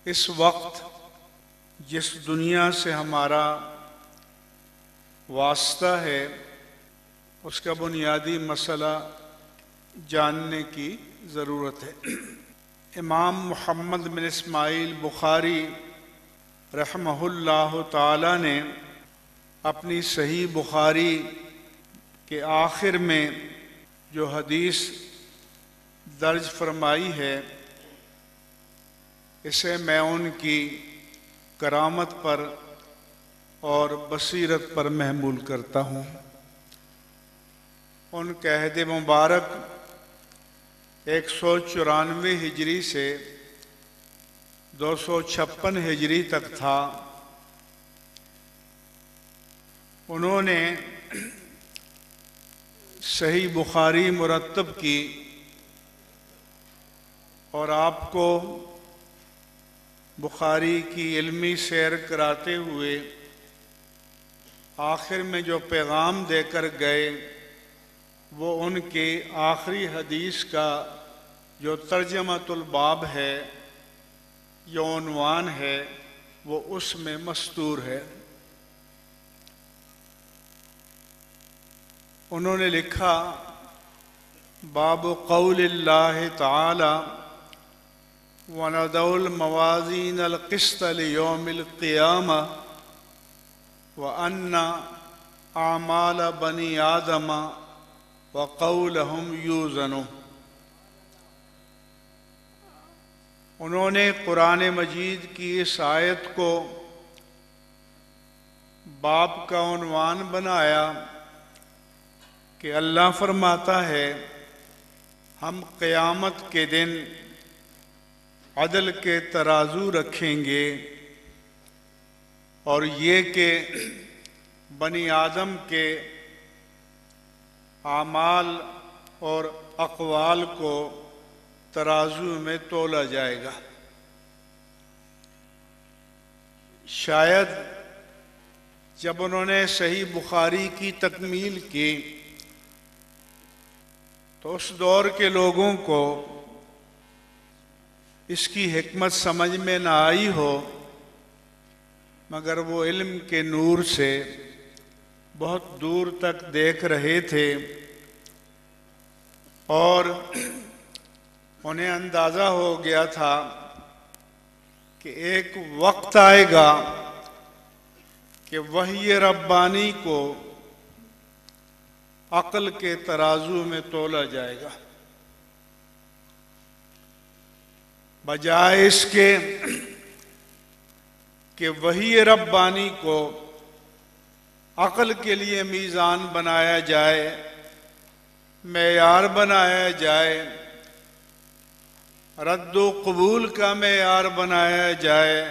इस वक्त जिस दुनिया से हमारा वास्ता है उसका बुनियादी मसला जानने की ज़रूरत है। इमाम मुहम्मद बिन इस्माइल बुखारी रहमहुल्लाह ताला ने अपनी सही बुखारी के आखिर में जो हदीस दर्ज फरमाई है, इसे मैं उनकी करामत पर और बसीरत पर महमूल करता हूँ। उनका अहद मुबारक 194 हिजरी से 256 हिजरी तक था। उन्होंने सही बुखारी मुरत्तब की और आपको बुखारी की इल्मी सैर कराते हुए आखिर में जो पैगाम देकर गए वो उनके आखिरी हदीस का जो तर्जमातुल बाब है, जो उन्वान है, वो उसमें मस्तूर है। उन्होंने लिखा, बाब क़ौलिल्लाहि तआला वनदउल मवाज़ीन अल-क़िस्त लियौमिल क़ियामा व अन्ना आमाल बनी आदम व क़ौलहुम यूज़नु। उन्होंने कुरान मजीद की इस आयत को बाब का उन्वान बनाया कि अल्लाह फरमाता है, हम क़यामत के दिन अदल के तराजू रखेंगे और ये कि बनी आदम के आमाल और अक़वाल को तराजू में तोला जाएगा। शायद जब उन्होंने सही बुखारी की तकमील की तो उस दौर के लोगों को इसकी हिकमत समझ में ना आई हो, मगर वो इल्म के नूर से बहुत दूर तक देख रहे थे और उन्हें अंदाज़ा हो गया था कि एक वक्त आएगा कि वही रब्बानी को अक्ल के तराजू में तोला जाएगा। बजाय इसके कि वही रब्बानी को अक्ल के लिए मीज़ान बनाया जाए, मेयार बनाया जाए, रद्दो कबूल का मेयार बनाया जाए,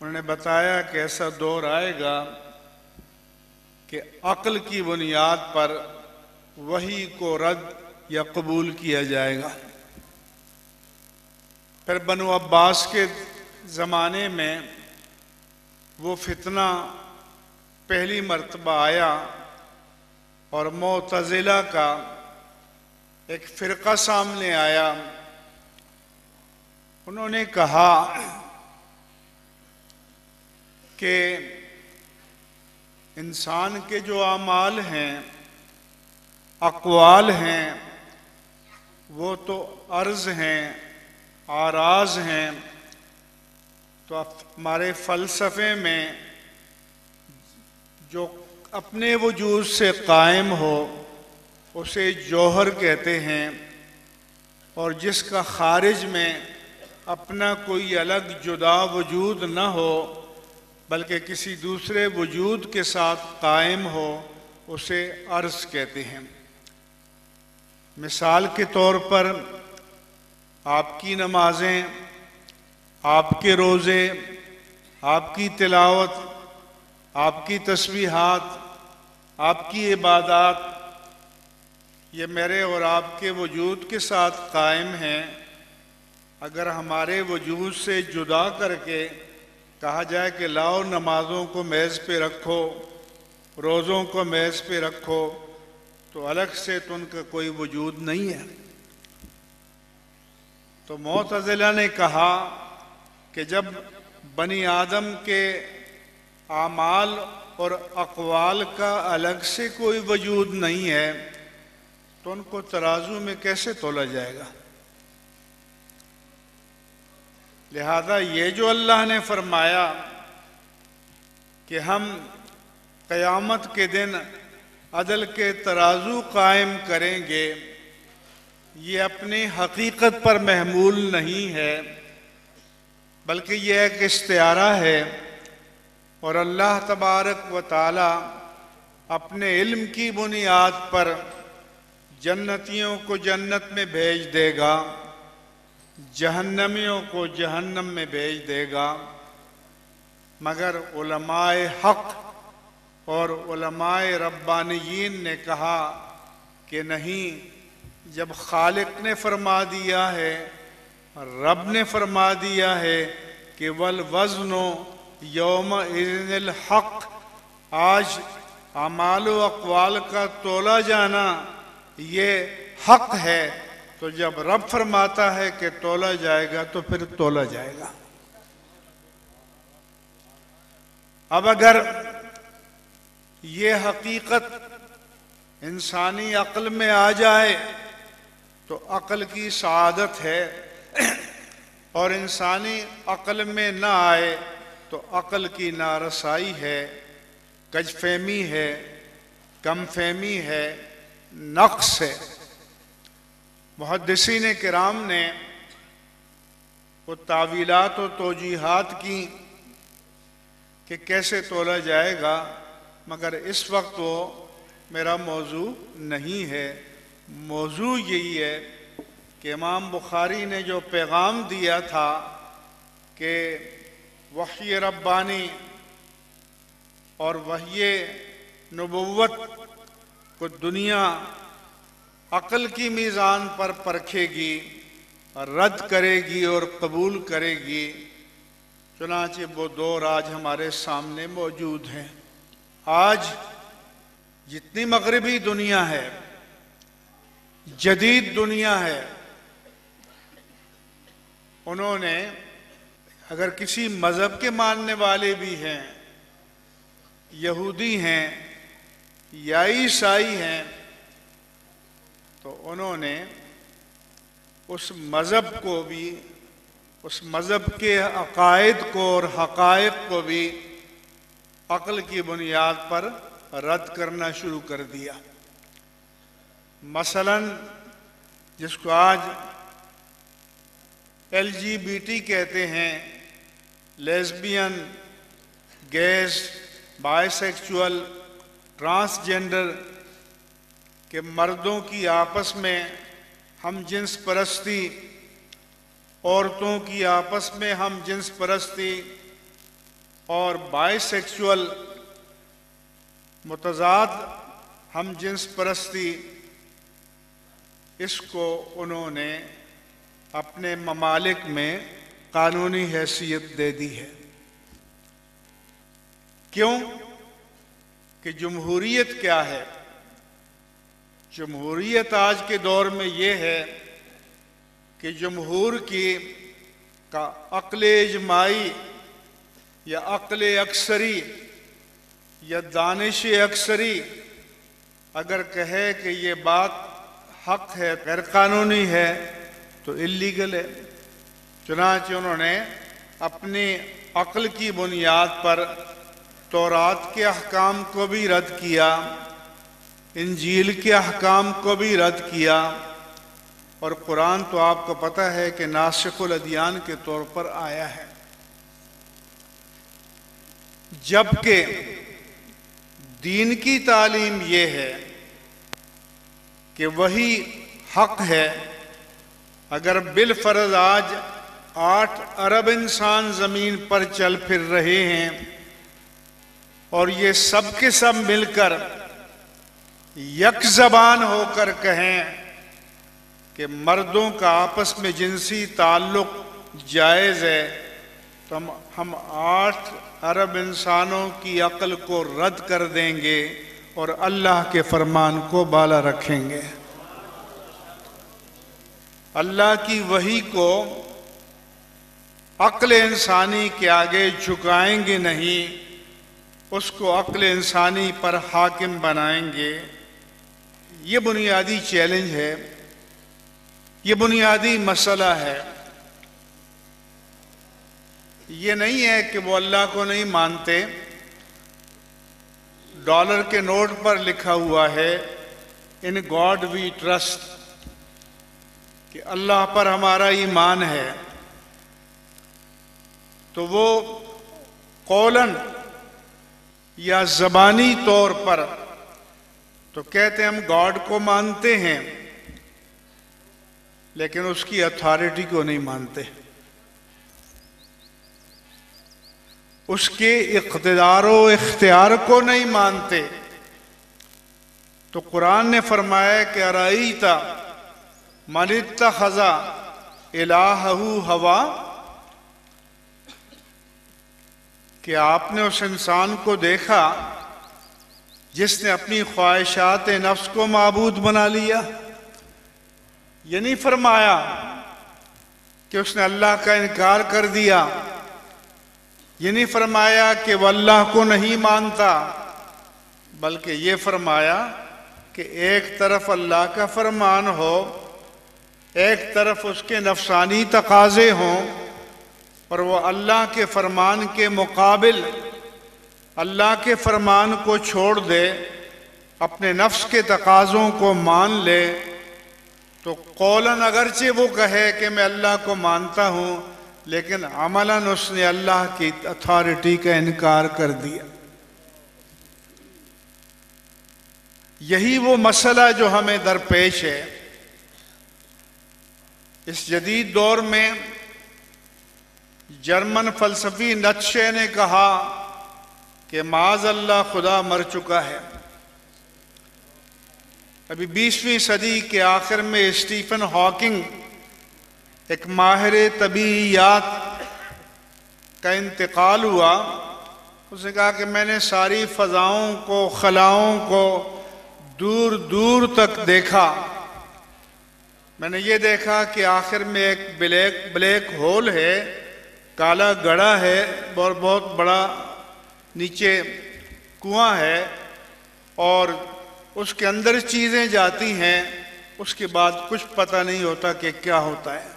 उन्होंने बताया कि ऐसा दौर आएगा कि अक्ल की बुनियाद पर वही को रद्द या कबूल किया जाएगा। फिर बनु अब्बास के ज़माने में वो फितना पहली मर्तबा आया और मुअतज़िला का एक फ़िरक़ा सामने आया। उन्होंने कहा कि इंसान के जो आमाल हैं, अक़वाल हैं, वो तो अर्ज़ हैं, आराज़ हैं। तो हमारे फ़लसफ़े में जो अपने वजूद से कायम हो उसे जौहर कहते हैं, और जिसका खारिज में अपना कोई अलग जुदा वजूद न हो बल्कि किसी दूसरे वजूद के साथ कायम हो, उसे अर्ज़ कहते हैं। मिसाल के तौर पर आपकी नमाजें, आपके रोज़े, आपकी तिलावत, आपकी तस्बीहात, आपकी इबादत, ये मेरे और आपके वजूद के साथ कायम हैं। अगर हमारे वजूद से जुदा करके कहा जाए कि लाओ नमाज़ों को मेज़ पे रखो, रोज़ों को मेज़ पे रखो, तो अलग से तो उनका कोई वजूद नहीं है। तो मुअतज़िला ने कहा कि जब बनी आदम के आमाल और अक़वाल का अलग से कोई वजूद नहीं है तो उनको तराजू में कैसे तोला जाएगा। लिहाजा ये जो अल्लाह ने फरमाया कि हम क़यामत के दिन अदल के तराजू कायम करेंगे, ये अपनी हकीकत पर महमूल नहीं है बल्कि यह एक इस्तिआरा है और अल्लाह तबारक व ताला अपने इल्म की बुनियाद पर जन्नतियों को जन्नत में भेज देगा, जहन्नमियों को जहन्नम में भेज देगा। मगर उलमाए हक़ और उलमाए रब्बानियीन ने कहा कि नहीं, जब खालिक ने फरमा दिया है, रब ने फरमा दिया है कि वल वज़्नो यौम इज़्निल हक़, आज अमाल व अक़वाल का तोला जाना ये हक़ है, तो जब रब फरमाता है कि तोला जाएगा तो फिर तोला जाएगा। अब अगर ये हकीकत इंसानी अक्ल में आ जाए तो अक्ल की सआदत है, और इंसानी अक्ल में ना आए तो अक्ल की नारसाई है, कजफहमी है, कमफहमी है, नक्स है। मुहद्दिसीन किराम ने वो तावीलात और तौजीहात की कि कैसे तोला जाएगा, मगर इस वक्त वो मेरा मौजू नहीं है। मौजू यही है कि इमाम बुखारी ने जो पैगाम दिया था कि वही रब्बानी और वही नबुव्वत को दुनिया अक्ल की मीज़ान पर परखेगी, रद्द करेगी और कबूल करेगी। चुनांचे वो दौर आज हमारे सामने मौजूद हैं। आज जितनी मगरबी दुनिया है, जदीद दुनिया है, उन्होंने अगर किसी मज़हब के मानने वाले भी हैं, यहूदी हैं या ईसाई हैं, तो उन्होंने उस मज़हब को भी, उस मज़हब के अकायद को और हक़ाइक़ को भी अक्ल की बुनियाद पर रद्द करना शुरू कर दिया। मसलन जिसको आज LGBT कहते हैं, लेस्बियन, गेज, बाइसेक्सुअल, ट्रांसजेंडर के मर्दों की आपस में हम जिन्स परस्ती, औरतों की आपस में हम जिन्स परस्ती और बाइसेक्सुअल मुतज़ाद हम जिन्स परस्ती, इसको उन्होंने अपने ममालिक में कानूनी हैसियत दे दी है। क्यों? कि जमहूरियत क्या है? जमहूरियत आज के दौर में ये है कि जमहूर की का अक्ल इजमाई या अक्ल अक्सरी या दानिश अक्सरी अगर कहे कि ये बात हक है, गैर कानूनी है, तो इल्लीगल है। चुनांचे उन्होंने अपनी अक्ल की बुनियाद पर तौरात के अहकाम को भी रद्द किया, इंजील के अहकाम को भी रद्द किया, और कुरान तो आपको पता है कि नासिखुल अदियान के तौर पर आया है। जबकि दीन की तालीम ये है कि वही हक है। अगर बिलफर्ज आज 8 अरब इंसान ज़मीन पर चल फिर रहे हैं और ये सब के सब मिलकर यक ज़बान होकर कहें कि मर्दों का आपस में जिनसी ताल्लुक़ जायज़ है, तो हम 8 अरब इंसानों की अक्ल को रद्द कर देंगे और अल्लाह के फरमान को बाला रखेंगे। अल्लाह की वही को अक्ल इंसानी के आगे झुकाएंगे नहीं, उसको अक्ल इंसानी पर हाकिम बनाएंगे। ये बुनियादी चैलेंज है, ये बुनियादी मसला है। ये नहीं है कि वो अल्लाह को नहीं मानते। डॉलर के नोट पर लिखा हुआ है, इन गॉड वी ट्रस्ट, कि अल्लाह पर हमारा ईमान है। तो वो कौलन या ज़बानी तौर पर तो कहते हैं हम गॉड को मानते हैं, लेकिन उसकी अथॉरिटी को नहीं मानते, उसके इक़्तिदार व इख्तियार को नहीं मानते। तो कुरान ने फरमाया कि अराईता मन इत्तख़ज़ा इलाहहू हवा, कि आपने उस इंसान को देखा जिसने अपनी ख्वाहिशात नफ्स को माबूद बना लिया। ये नहीं फरमाया कि उसने अल्लाह का इनकार कर दिया, ये नहीं फरमाया कि वह अल्लाह को नहीं मानता, बल्कि ये फरमाया कि एक तरफ अल्लाह का फरमान हो, एक तरफ उसके नफसानी तकाजे हों, और वह अल्लाह के फरमान के मुकाबिल अल्लाह के फरमान को छोड़ दे, अपने नफ्स के तकाज़ों को मान ले। तो कौलन अगरचे वो कहे कि मैं अल्लाह को मानता हूँ, लेकिन अमलन उसने अल्लाह की अथॉरिटी का इनकार कर दिया। यही वो मसला जो हमें दरपेश है। इस जदीद दौर में जर्मन फलसफी नीत्शे ने कहा कि माज़ अल्लाह खुदा मर चुका है। अभी 20वीं सदी के आखिर में स्टीफन हॉकिंग, एक माहिर तबीयात का इंतकाल हुआ। उसने कहा कि मैंने सारी फ़ज़ाओं को, खलाओं को दूर दूर तक देखा। मैंने ये देखा कि आखिर में एक ब्लैक होल है, काला गड़ा है और बहुत बड़ा नीचे कुआं है, और उसके अंदर चीज़ें जाती हैं, उसके बाद कुछ पता नहीं होता कि क्या होता है।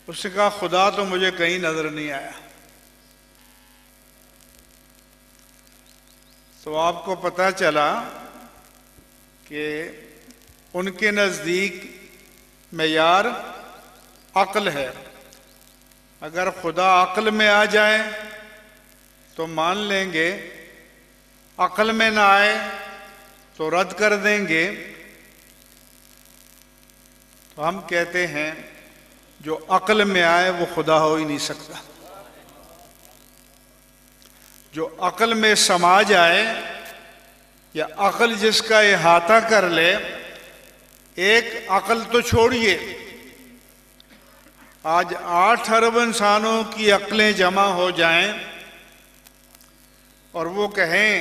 उसने कहा खुदा तो मुझे कहीं नजर नहीं आया। तो आपको पता चला कि उनके नज़दीक मेयार अक्ल है। अगर खुदा अक्ल में आ जाए तो मान लेंगे, अक्ल में ना आए तो रद्द कर देंगे। तो हम कहते हैं जो अक्ल में आए वो खुदा हो ही नहीं सकता। जो अक्ल में समा जाए या अक्ल जिसका इहाता कर ले, एक अक्ल तो छोड़िए, आज 8 अरब इंसानों की अक्लें जमा हो जाएं और वो कहें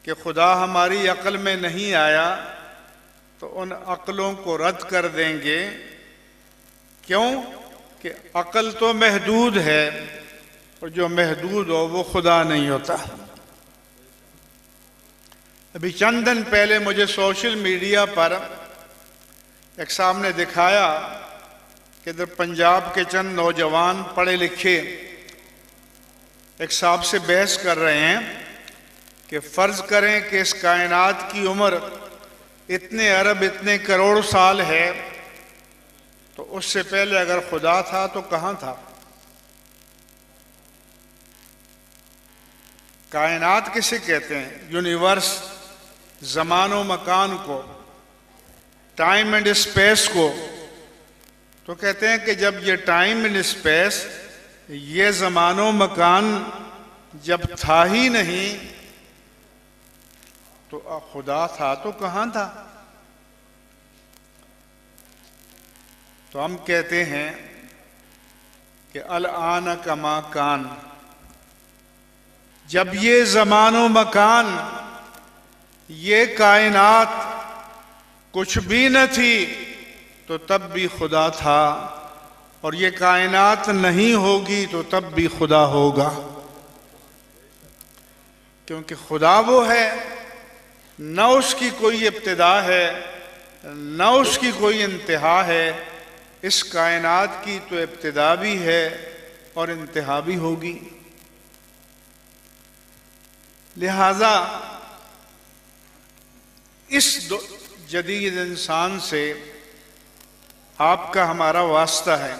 कि खुदा हमारी अक्ल में नहीं आया, तो उन अक्लों को रद्द कर देंगे। क्यों? कि अक्ल तो महदूद है, और जो महदूद हो वो खुदा नहीं होता। अभी चंद दिन पहले मुझे सोशल मीडिया पर एक साहब ने दिखाया कि इधर पंजाब के चंद नौजवान पढ़े लिखे एक साहब से बहस कर रहे हैं कि फ़र्ज़ करें कि इस कायनात की उम्र इतने अरब, इतने करोड़ साल है, तो उससे पहले अगर खुदा था तो कहाँ था? कायनात किसे कहते हैं? यूनिवर्स, ज़मानो मकान को, टाइम एंड स्पेस को। तो कहते हैं कि जब ये टाइम एंड स्पेस, ये ज़मानो मकान जब था ही नहीं, तो खुदा था तो कहाँ था? तो हम कहते हैं कि अल आन कमा कान, जब ये ज़मानो मकान, ये कायनात कुछ भी न थी, तो तब भी खुदा था। और ये कायनात नहीं होगी तो तब भी खुदा होगा, क्योंकि खुदा वो है न उसकी कोई इब्तिदा है न उसकी कोई इंतहा है। इस कायनात की तो इब्तिदा भी है और इंतहा भी होगी। लिहाजा इस जदीद इंसान से आपका हमारा वास्ता है